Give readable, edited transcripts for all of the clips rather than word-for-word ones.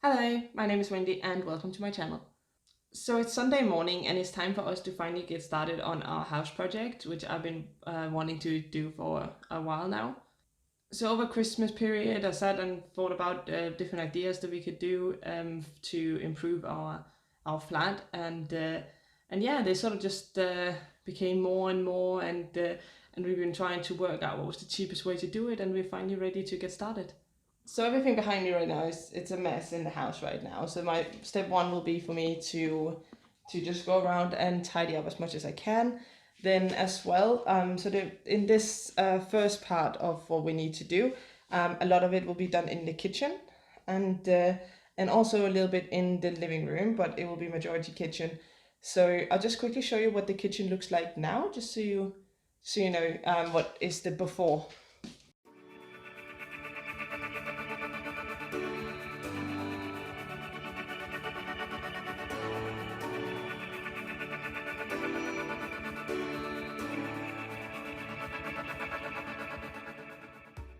Hello, my name is Wendy and welcome to my channel. So it's Sunday morning and it's time for us to finally get started on our house project, which I've been wanting to do for a while now. So over Christmas period, I sat and thought about different ideas that we could do to improve our flat, and yeah, they sort of just became more and more, and we've been trying to work out what was the cheapest way to do it, and we're finally ready to get started. So everything behind me right now is it's a mess in the house right now. So my step one will be for me to just go around and tidy up as much as I can. Then as well, in this first part of what we need to do, a lot of it will be done in the kitchen, and also a little bit in the living room, but it will be majority kitchen. So I'll just quickly show you what the kitchen looks like now, just so you know what is the before.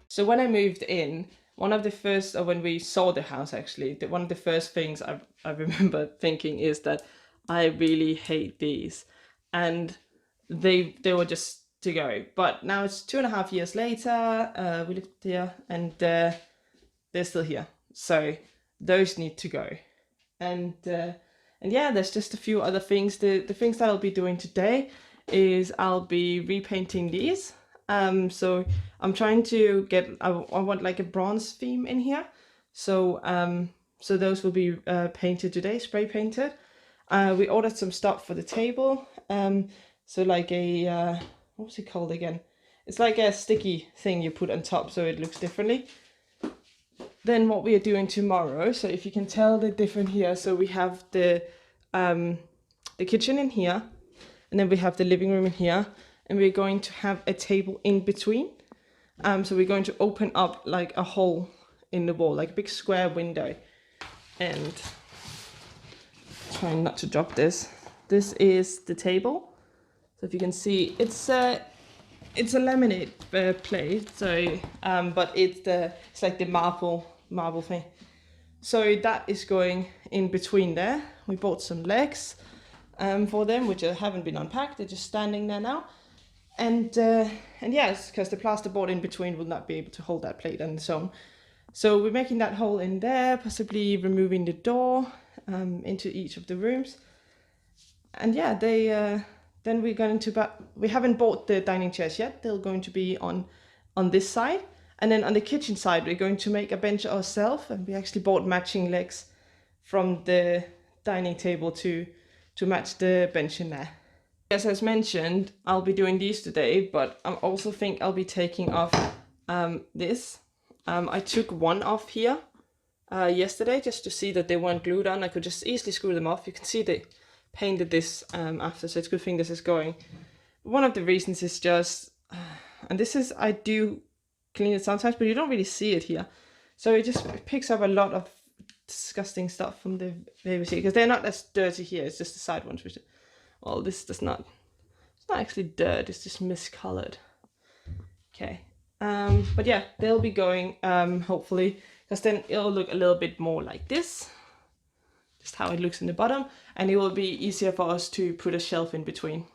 So when I moved in, one of the first, or when we saw the house actually, one of the first things I remember thinking is that I really hate these. And they were just to go. But now it's 2.5 years later, we lived here, and they're still here. So those need to go. And yeah, there's just a few other things. The things that I'll be doing today is I'll be repainting these. So I'm trying to get, I want like a bronze theme in here. So those will be painted today, spray painted. We ordered some stuff for the table. So like a, what was it called again? It's like a sticky thing you put on top so it looks differently. Then what we are doing tomorrow, so if you can tell the different here, so we have the kitchen in here, and then we have the living room in here, and we're going to have a table in between. So we're going to open up like a hole in the wall, like a big square window. And trying not to drop this. This is the table. So if you can see, it's a laminate plate. So but it's like the marble thing. So that is going in between there. We bought some legs for them, which haven't been unpacked. They're just standing there now. And yes, because the plasterboard in between will not be able to hold that plate and so on. So we're making that hole in there, possibly removing the door into each of the rooms. And yeah, then we're going to, we haven't bought the dining chairs yet. They're going to be on this side. And then on the kitchen side, we're going to make a bench ourselves. And we actually bought matching legs from the dining table to match the bench in there. As mentioned, I'll be doing these today, but I also think I'll be taking off this. I took one off here yesterday just to see that they weren't glued on. I could just easily screw them off. You can see they painted this after, so it's a good thing this is going. One of the reasons is just, and this is, I do clean it sometimes, but you don't really see it here. So it just picks up a lot of disgusting stuff from the BBC, because they're not as dirty here, it's just the side ones which, well, this does not, it's not actually dirt, it's just miscolored. Okay, but yeah, they'll be going hopefully, because then it'll look a little bit more like this, just how it looks in the bottom, and it will be easier for us to put a shelf in between.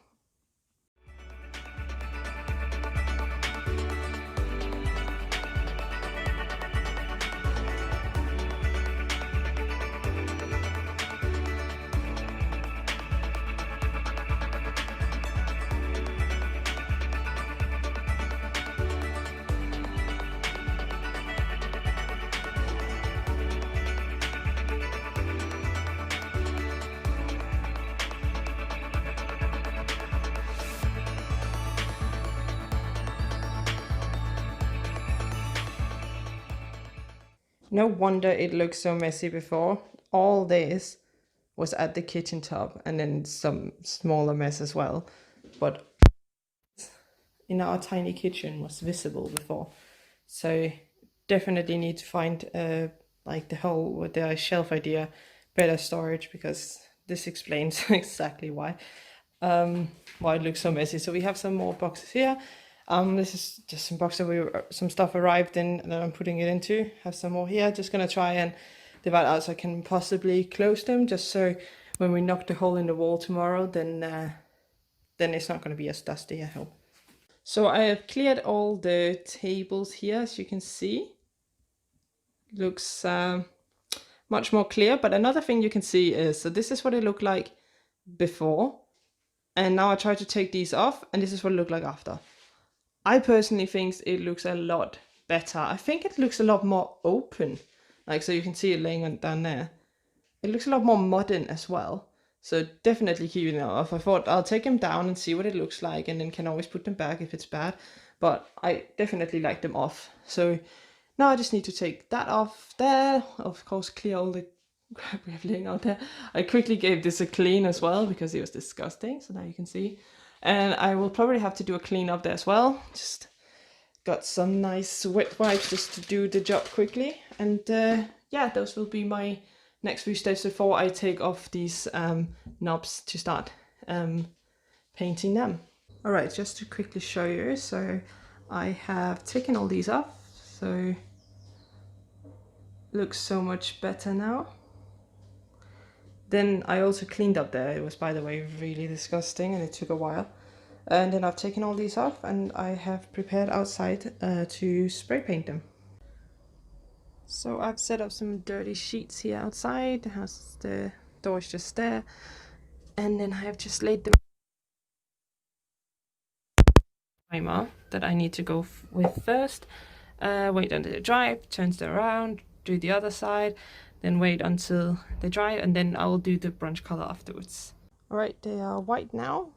No wonder it looked so messy before. All this was at the kitchen top, and then some smaller mess as well. But in our tiny kitchen was visible before. So definitely need to find like the whole with the shelf idea, better storage, because this explains exactly why it looks so messy. So we have some more boxes here. This is just some boxes some stuff arrived in that I'm putting it into. Have some more here. Just gonna try and divided out so I can possibly close them, just so when we knock the hole in the wall tomorrow, then it's not going to be as dusty, I hope. So I have cleared all the tables here, as you can see. Looks much more clear, but another thing you can see is, so this is what it looked like before, and now I try to take these off, and this is what it looked like after. I personally think it looks a lot better. I think it looks a lot more open, like, so you can see it laying on down there. It looks a lot more modern as well. So definitely keeping it off. I thought I'll take them down and see what it looks like, and then can always put them back if it's bad. But I definitely like them off. So now I just need to take that off there. Of course, clear all the crap we have laying out there. I quickly gave this a clean as well because it was disgusting. So now you can see. And I will probably have to do a clean up there as well. Just got some nice wet wipes just to do the job quickly. And yeah, those will be my next few steps before I take off these knobs to start painting them. All right, just to quickly show you, so I have taken all these off, so looks so much better now. Then I also cleaned up there. It was, by the way, really disgusting and it took a while. And then I've taken all these off and I have prepared outside to spray paint them. So I've set up some dirty sheets here outside. The door is just there. And then I have just laid them primer that I need to go with first. Wait until they dry, turns them around, do the other side, then wait until they dry, and then I will do the bronze color afterwards. All right, they are white now.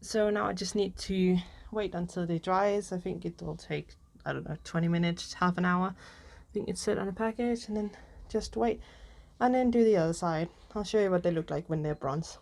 So now I just need to wait until they dry. I think it will take, I don't know, 20 minutes, half an hour. I think it's set on a package, and then just wait and then do the other side. I'll show you what they look like when they're bronze.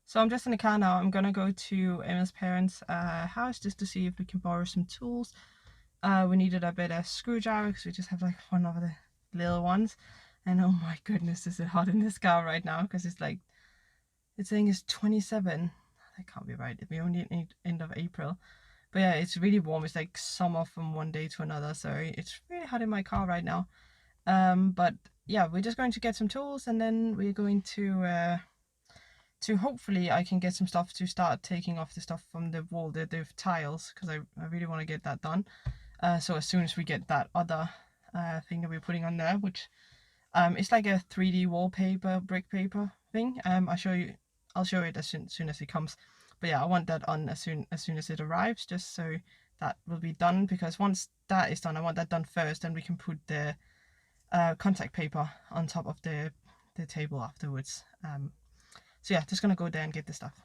So I'm just in the car now. I'm gonna go to Emma's parents' house just to see if we can borrow some tools. We needed a better screwdriver because we just have like one of the little ones. And oh my goodness, is it hot in this car right now, because it's like, it's saying it's 27. That can't be right. We only need end of April. But yeah, it's really warm. It's like summer from one day to another. So it's really hot in my car right now. But yeah, we're just going to get some tools, and then we're going to hopefully I can get some stuff to start taking off the stuff from the wall, the tiles, because I really want to get that done. So as soon as we get that other thing that we're putting on there, which it's like a 3D wallpaper, brick paper thing. I'll show you it as soon as it comes. But yeah, I want that on as soon as it arrives, just so that will be done, because once that is done, I want that done first, then we can put the contact paper on top of the table afterwards. So yeah, just gonna go there and get the stuff.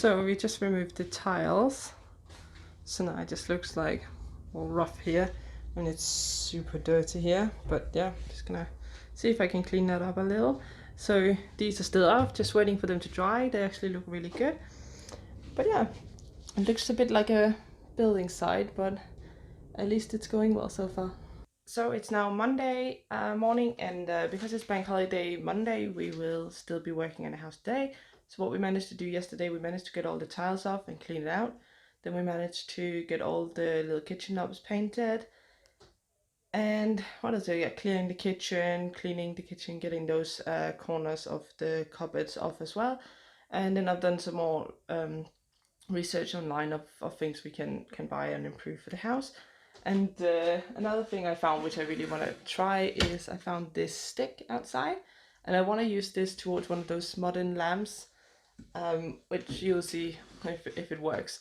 So we just removed the tiles. So now it just looks like all rough here, and it's super dirty here. But yeah, just gonna see if I can clean that up a little. So these are still up, just waiting for them to dry. They actually look really good. But yeah, it looks a bit like a building site, but at least it's going well so far. So it's now Monday morning, and because it's bank holiday Monday, we will still be working in the house today. So what we managed to do yesterday, we managed to get all the tiles off and clean it out. Then we managed to get all the little kitchen knobs painted. And what is it? Yeah, cleaning the kitchen, getting those corners of the cupboards off as well. And then I've done some more research online of things we can buy and improve for the house. And another thing I found, which I really want to try, is I found this stick outside, and I want to use this towards one of those modern lamps, which you'll see if it works.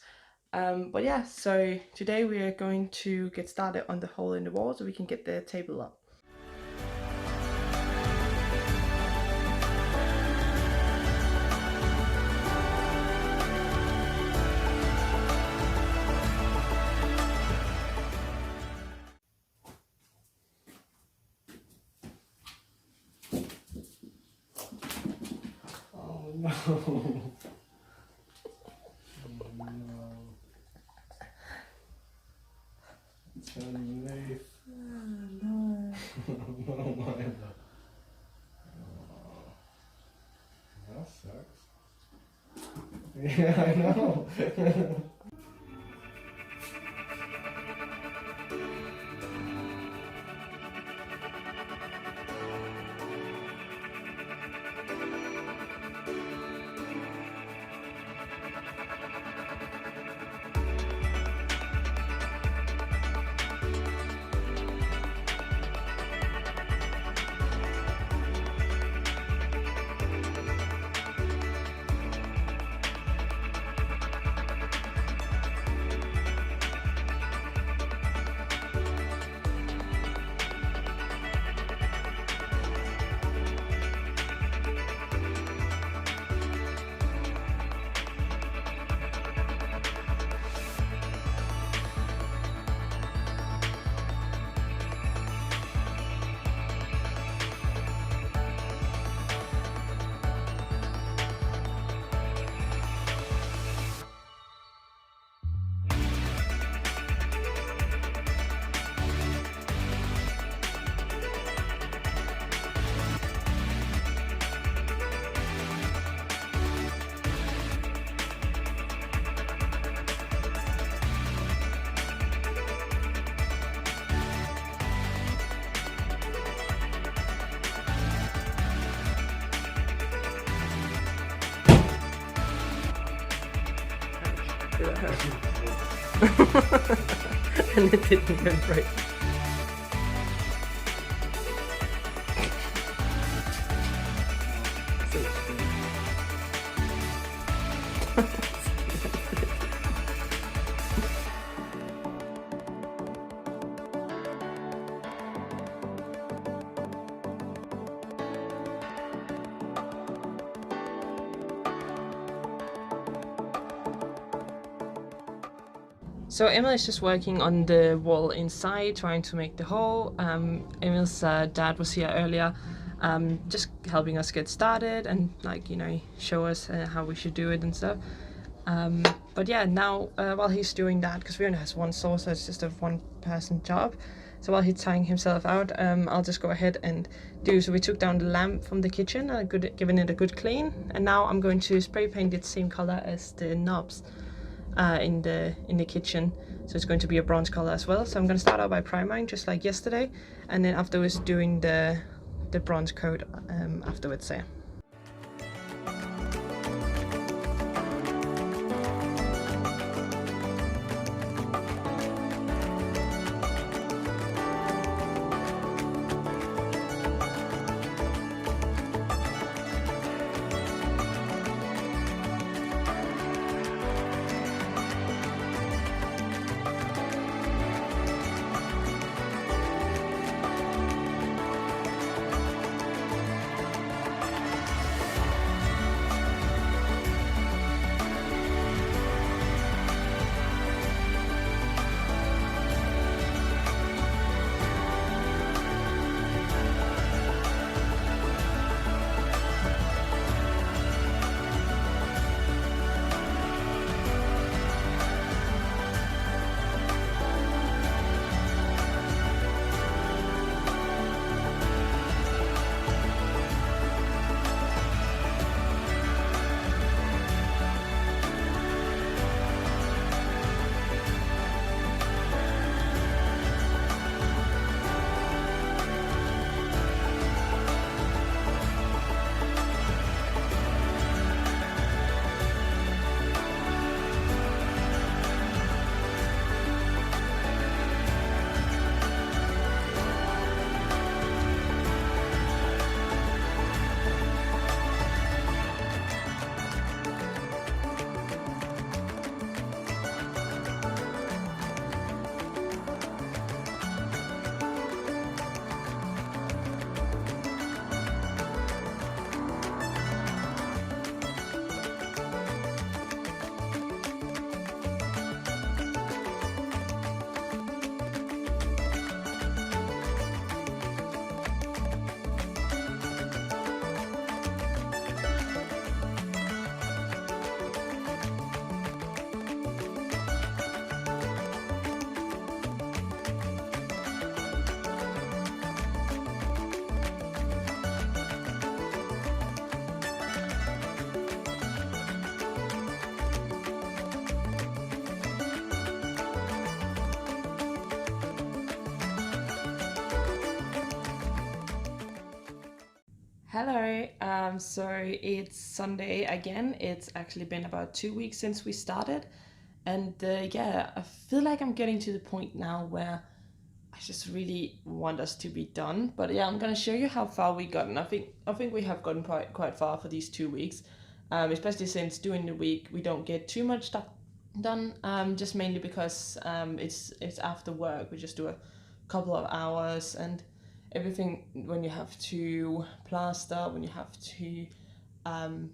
But yeah, so today we are going to get started on the hole in the wall so we can get the table up. Oh no. It's underneath. No. No, mind that. That sucks. Yeah, I know. And it didn't even break. So Emil is just working on the wall inside, trying to make the hole. Emil's dad was here earlier, just helping us get started and show us how we should do it and stuff. But yeah, now while he's doing that, because we only have one saw, so it's just a one-person job. So while he's tying himself out, I'll just go ahead and do. So we took down the lamp from the kitchen, giving it a good clean, and now I'm going to spray paint it same color as the knobs in the kitchen. So it's going to be a bronze color as well. So I'm going to start out by priming just like yesterday, and then afterwards doing the bronze coat afterwards there. Hello. So it's Sunday again. It's actually been about 2 weeks since we started, and yeah, I feel like I'm getting to the point now where I just really want us to be done. But yeah, I'm gonna show you how far we gotten. I think we have gotten quite far for these 2 weeks, especially since during the week we don't get too much stuff done. Just mainly because it's after work. We just do a couple of hours and everything. When you have to plaster, when you have to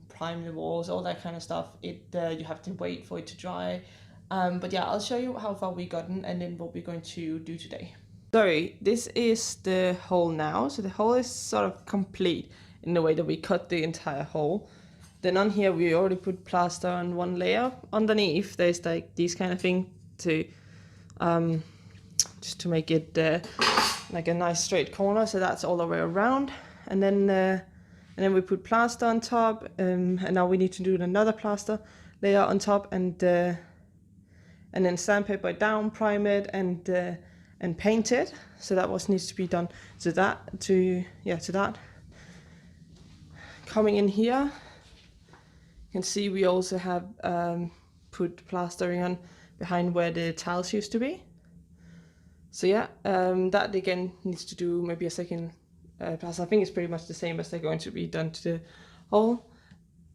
prime the walls, all that kind of stuff, you have to wait for it to dry. But yeah, I'll show you how far we gotten and then what we're going to do today. So this is the hole now. So the hole is sort of complete in the way that we cut the entire hole. Then on here we already put plaster on one layer. Underneath there's like these kind of thing to just to make it like a nice straight corner. So that's all the way around. And then we put plaster on top. And now we need to do another plaster layer on top and then sandpaper it down, prime it, and paint it. So that what needs to be done. So that to that. Coming in here, you can see we also have put plastering on behind where the tiles used to be. So yeah, that again needs to do maybe a second plaster. I think it's pretty much the same as they're going to be done to the hole.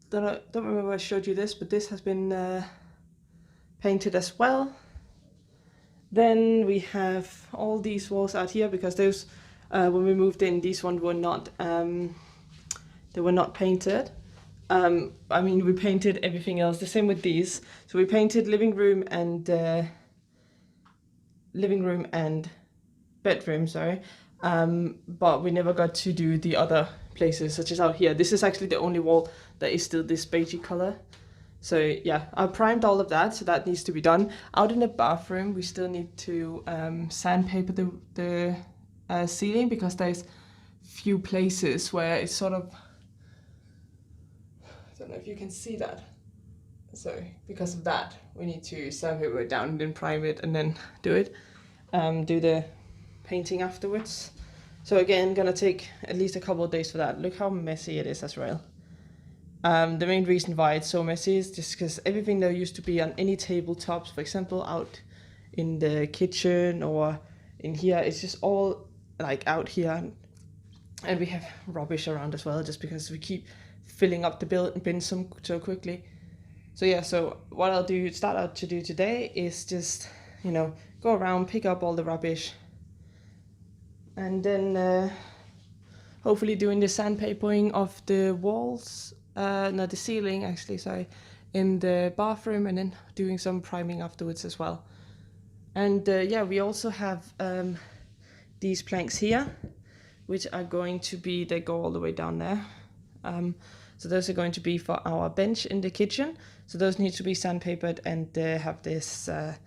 Don't remember if I showed you this, but this has been painted as well. Then we have all these walls out here because those when we moved in, these ones were not they were not painted. I mean, we painted everything else. The same with these. So we painted living room and bedroom, sorry. But we never got to do the other places, such as out here. This is actually the only wall that is still this beigey color. So yeah, I primed all of that, so that needs to be done. Out in the bathroom, we still need to sandpaper the ceiling because there's few places where it's sort of, I don't know if you can see that. So because of that, we need to sandpaper it down and then prime it and then do the painting afterwards. So again, gonna take at least a couple of days for that. Look how messy it is as well. The main reason why it's so messy is just because everything that used to be on any tabletops, for example, out in the kitchen or in here, it's just all like out here. And we have rubbish around as well, just because we keep filling up the bin so quickly. So yeah, so what I'll start out to do today is just, go around, pick up all the rubbish, and then hopefully doing the sandpapering of the walls, no, the ceiling actually, sorry, in the bathroom, and then doing some priming afterwards as well. And yeah, we also have these planks here, which are going to be, they go all the way down there. So those are going to be for our bench in the kitchen. So those need to be sandpapered and have this, I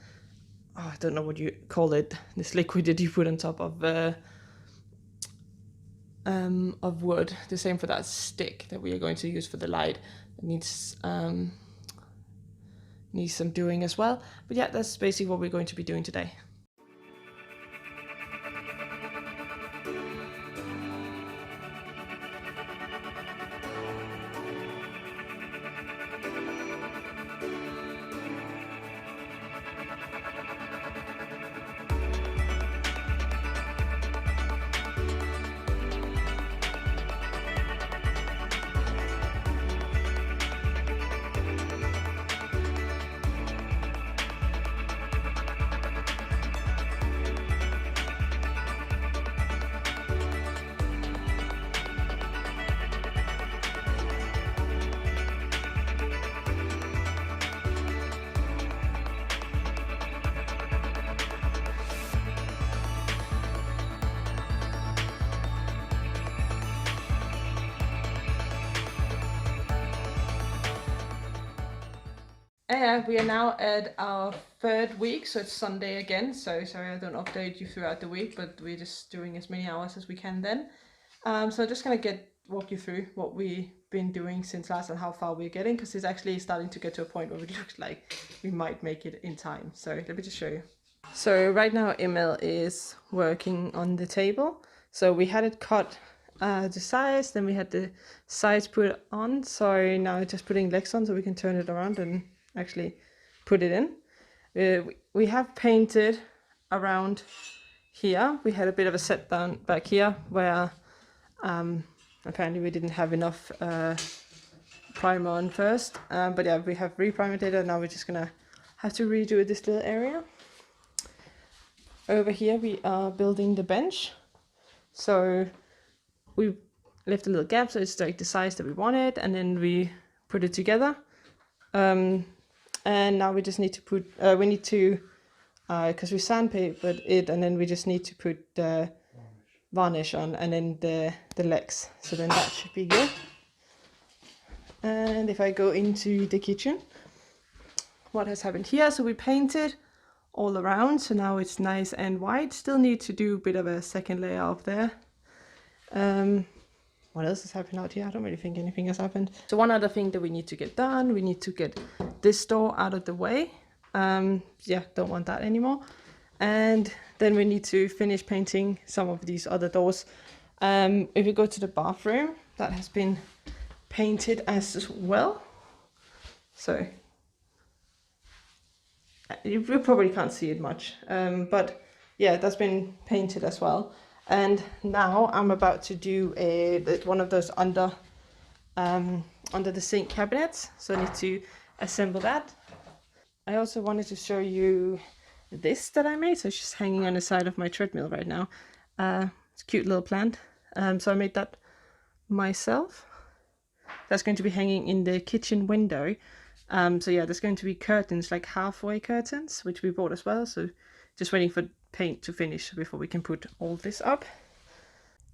don't know what you call it, this liquid that you put on top of wood. The same for that stick that we are going to use for the light. It needs some doing as well. But yeah, that's basically what we're going to be doing today. We are now at our third week, so it's Sunday again. So sorry I don't update you throughout the week, but we're just doing as many hours as we can then. So I'm just gonna walk you through what we've been doing since last and how far we're getting, because it's actually starting to get to a point where it looks like we might make it in time. So let me just show you. So right now Emil is working on the table. So we had it cut the sides, then we had the sides put on, so now just putting legs on so we can turn it around and actually put it in. We have painted around here. We had a bit of a set down back here where apparently we didn't have enough primer on first, but yeah, we have re-primed it, and now we're just gonna have to redo this little area. Over here we are building the bench, so we left a little gap so it's like the size that we wanted, and then we put it together, and now we just need to put because we sandpapered it, and then we just need to put varnish on, and then the legs, so then that should be good. And if I go into the kitchen, what has happened here, so we painted all around, so now it's nice and white. Still need to do a bit of a second layer up there. What else has happened out here? I don't really think anything has happened. So one other thing that we need to get done, we need to get this door out of the way. Yeah, don't want that anymore. And then we need to finish painting some of these other doors. If you go to the bathroom, that has been painted as well. So you probably can't see it much, but yeah, that's been painted as well. And now I'm about to do one of those under the sink cabinets, so I need to assemble that. I also wanted to show you this that I made. So it's just hanging on the side of my treadmill right now. It's a cute little plant. So I made that myself. That's going to be hanging in the kitchen window. So yeah, there's going to be curtains, like halfway curtains, which we bought as well. So just waiting for paint to finish before we can put all this up.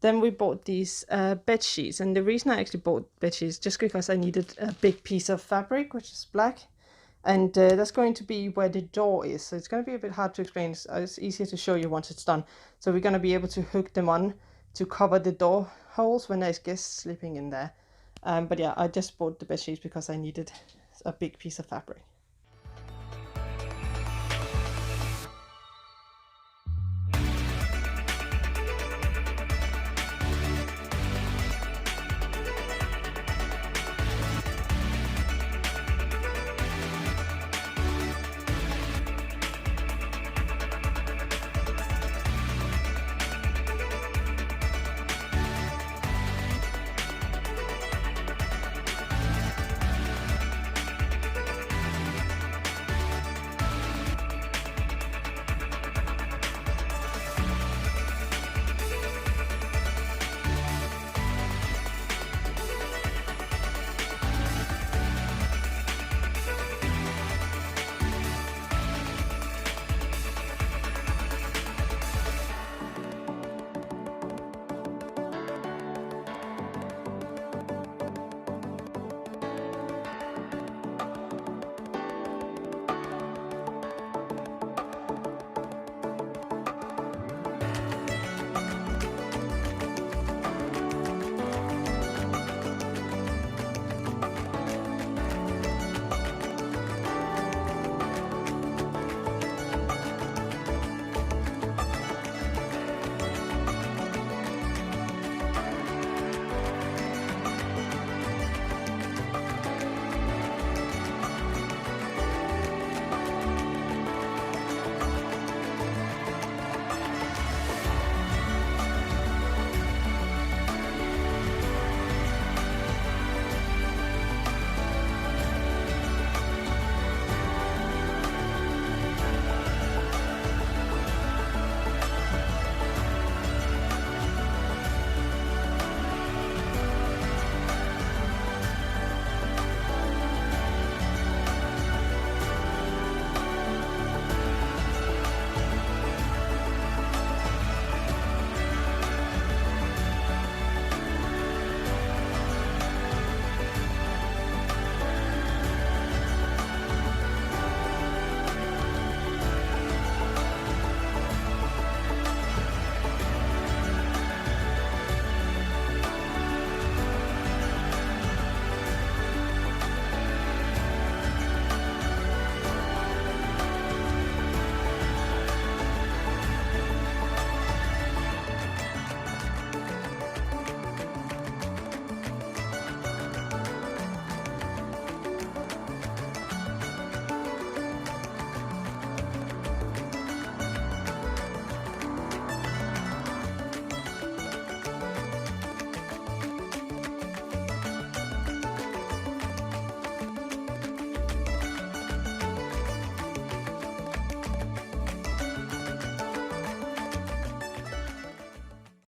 Then we bought these bed sheets, and the reason I actually bought bed sheets just because I needed a big piece of fabric, which is black, and that's going to be where the door is. So it's going to be a bit hard to explain. It's easier to show you once it's done. So we're going to be able to hook them on to cover the door holes when there's guests sleeping in there. But yeah, I just bought the bed sheets because I needed a big piece of fabric.